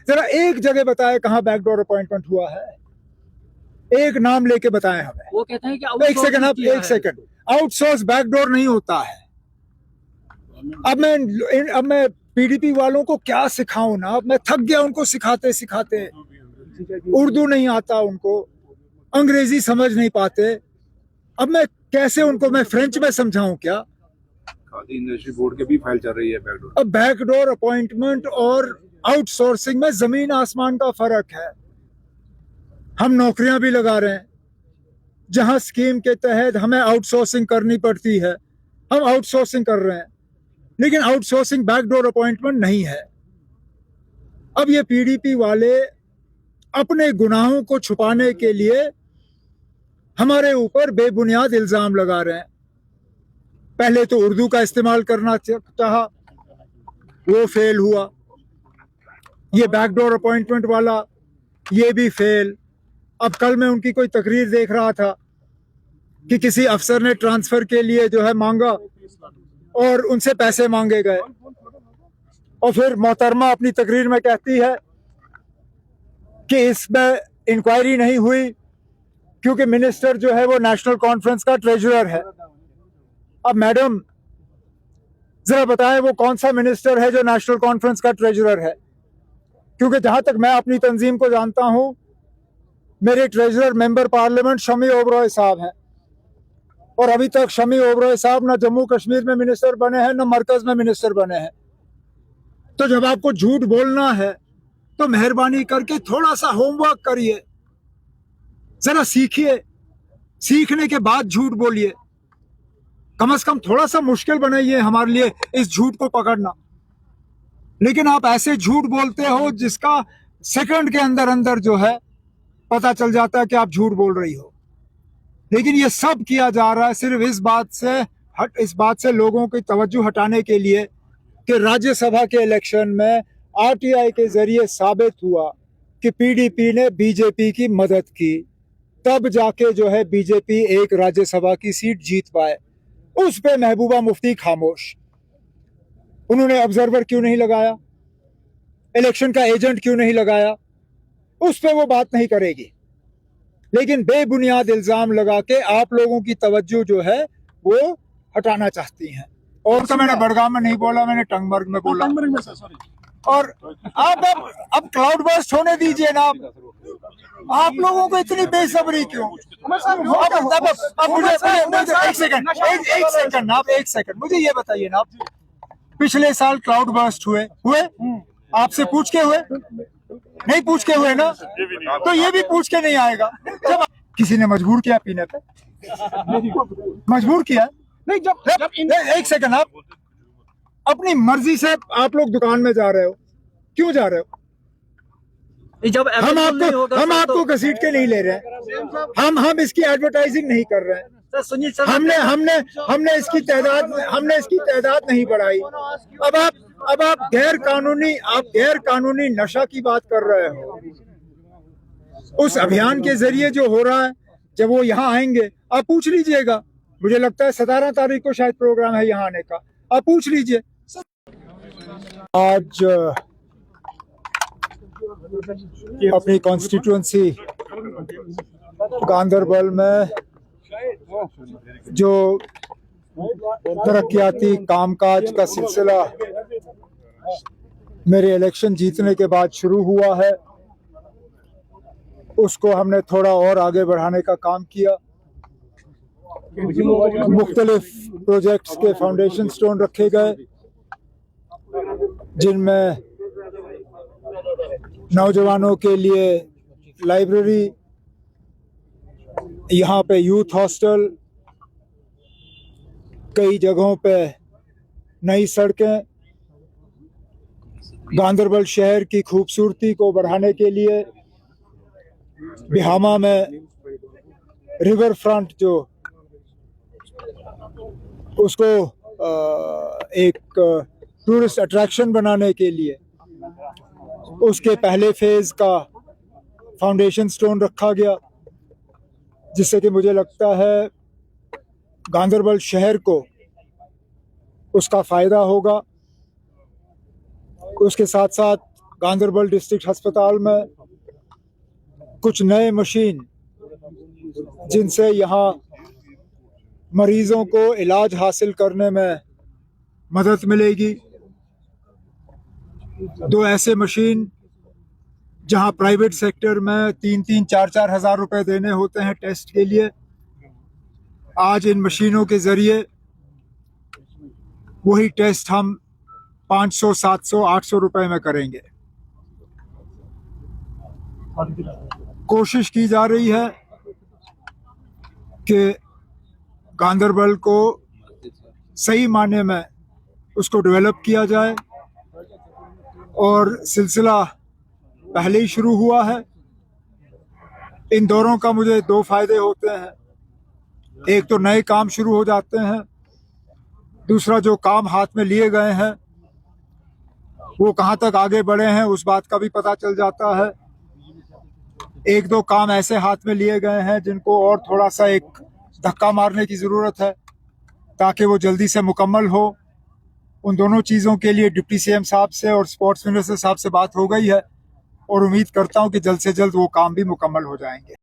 जरा एक जगह बताए कहाँ बैकडोर अपॉइंटमेंट हुआ है, एक नाम लेके बताएं हमें। वो कहते हैं कि एक सेकंड, आप एक सेकंड, आउटसोर्स बैकडोर नहीं होता है। अब मैं पीडीपी वालों को क्या सिखाऊं ना, अब मैं थक गया उनको सिखाते सिखाते। उर्दू नहीं आता उनको, अंग्रेजी समझ नहीं पाते। अब मैं कैसे उनको मैं फ्रेंच में समझाऊं क्या? खादी इंडस्ट्री बोर्ड के भी फाइल चल रही है बैकडोर। अब बैकडोर अपॉइंटमेंट और आउटसोर्सिंग में जमीन आसमान का फर्क है। हम नौकरियां भी लगा रहे हैं, जहां स्कीम के तहत हमें आउटसोर्सिंग करनी पड़ती है, हम आउटसोर्सिंग कर रहे हैं, लेकिन आउटसोर्सिंग बैकडोर अपॉइंटमेंट नहीं है। अब ये पीडीपी वाले अपने गुनाहों को छुपाने के लिए हमारे ऊपर बेबुनियाद इल्जाम लगा रहे हैं। पहले तो उर्दू का इस्तेमाल करना चाहा, वो फेल हुआ। ये बैकडोर अपॉइंटमेंट वाला, ये भी फेल। अब कल मैं उनकी कोई तकरीर देख रहा था कि किसी अफसर ने ट्रांसफर के लिए जो है मांगा और उनसे पैसे मांगे गए, और फिर मोहतरमा अपनी तकरीर में कहती है कि इसमें इंक्वायरी नहीं हुई क्योंकि मिनिस्टर जो है वो नेशनल कॉन्फ्रेंस का ट्रेजरर है। अब मैडम जरा बताएं वो कौन सा मिनिस्टर है जो नेशनल कॉन्फ्रेंस का ट्रेजरर है? क्योंकि जहां तक मैं अपनी तंजीम को जानता हूं, मेरे treasurer member parliament Shami Oberoi साहब हैं, और अभी तक शमी ओबरॉय साहब ना जम्मू कश्मीर में मिनिस्टर बने हैं, ना मरकज में मिनिस्टर बने हैं। तो जब आपको झूठ बोलना है तो मेहरबानी करके थोड़ा सा होमवर्क करिए, जरा सीखिए, सीखने के बाद झूठ बोलिए। कम से कम थोड़ा सा मुश्किल बनाइए हमारे लिए इस झूठ को पकड़ना। लेकिन आप ऐसे झूठ बोलते हो जिसका सेकंड के अंदर अंदर जो है पता चल जाता है कि आप झूठ बोल रही हो। लेकिन ये सब किया जा रहा है सिर्फ इस बात से लोगों की तवज्जो हटाने के लिए कि राज्यसभा के इलेक्शन में आरटीआई के जरिए साबित हुआ कि पीडीपी ने बीजेपी की मदद की, तब जाके जो है बीजेपी एक राज्यसभा की सीट जीत पाए। उस पे महबूबा मुफ्ती खामोश। उन्होंने ऑब्जर्वर क्यों नहीं लगाया, इलेक्शन का एजेंट क्यों नहीं लगाया, उस पे वो बात नहीं करेगी। लेकिन बेबुनियाद इल्जाम लगा के आप लोगों की तवज्जो जो है वो हटाना चाहती हैं। और तो मैंने बड़गाम में नहीं बोला, मैंने टंगमर्ग में बोला। और आप अब क्लाउड बर्स्ट होने दीजिए ना। आप लोगों को इतनी बेसब्री क्यों? अब मुझे एक सेकंड मुझे ये बताइए ना, पिछले साल क्लाउड बर्स्ट हुए आपसे पूछ के हुए? नहीं पूछ के हुए ना, तो ये भी पूछ के नहीं आएगा। जब किसी ने मजबूर किया पीने पे, मजबूर किया नहीं। जब एक सेकंड, आप अपनी मर्जी से आप लोग दुकान में जा रहे हो, क्यों जा रहे हो? जब हम आपको घसीट के नहीं ले रहे हैं, हम इसकी एडवर्टाइजिंग नहीं कर रहे हैं। हमने इसकी तादाद नहीं बढ़ाई। अब आप गैर कानूनी नशा की बात कर रहे हो। उस अभियान के जरिए जो हो रहा है, जब वो यहाँ आएंगे आप पूछ लीजिएगा। मुझे लगता है 17 तारीख को शायद प्रोग्राम है यहाँ आने का, आप पूछ लीजिए। आज अपनी कॉन्स्टिट्यूएंसी गांदरबल में जो तरक्याती कामकाज का सिलसिला मेरे इलेक्शन जीतने के बाद शुरू हुआ है, उसको हमने थोड़ा और आगे बढ़ाने का काम किया। मुख्तलिफ प्रोजेक्ट्स के फाउंडेशन स्टोन रखे गए, जिनमें नौजवानों के लिए लाइब्रेरी, यहाँ पे यूथ हॉस्टल, कई जगहों पे नई सड़कें, गांदरबल शहर की खूबसूरती को बढ़ाने के लिए बिहामा में रिवर फ्रंट जो उसको एक टूरिस्ट अट्रैक्शन बनाने के लिए उसके पहले फेज का फाउंडेशन स्टोन रखा गया, जिससे कि मुझे लगता है गांदरबल शहर को उसका फ़ायदा होगा। उसके साथ साथ गांदरबल डिस्ट्रिक्ट अस्पताल में कुछ नए मशीन जिनसे यहाँ मरीजों को इलाज हासिल करने में मदद मिलेगी। 2 ऐसे मशीन जहां प्राइवेट सेक्टर में 3-3, 4-4 हज़ार रुपए देने होते हैं टेस्ट के लिए, आज इन मशीनों के जरिए वही टेस्ट हम 500, 700, 800 रुपए में करेंगे। कोशिश की जा रही है कि गांदरबल को सही मायने में उसको डेवलप किया जाए, और सिलसिला पहले ही शुरू हुआ है। इन दौरों का मुझे 2 फायदे होते हैं। एक तो नए काम शुरू हो जाते हैं, दूसरा जो काम हाथ में लिए गए हैं वो कहाँ तक आगे बढ़े हैं उस बात का भी पता चल जाता है। 1-2 काम ऐसे हाथ में लिए गए हैं जिनको और थोड़ा सा एक धक्का मारने की ज़रूरत है ताकि वो जल्दी से मुकम्मल हो। उन दोनों चीज़ों के लिए डिप्टी सीएम साहब से और स्पोर्ट्स मिनिस्टर साहब से बात हो गई है, और उम्मीद करता हूँ कि जल्द से जल्द वो काम भी मुकम्मल हो जाएंगे।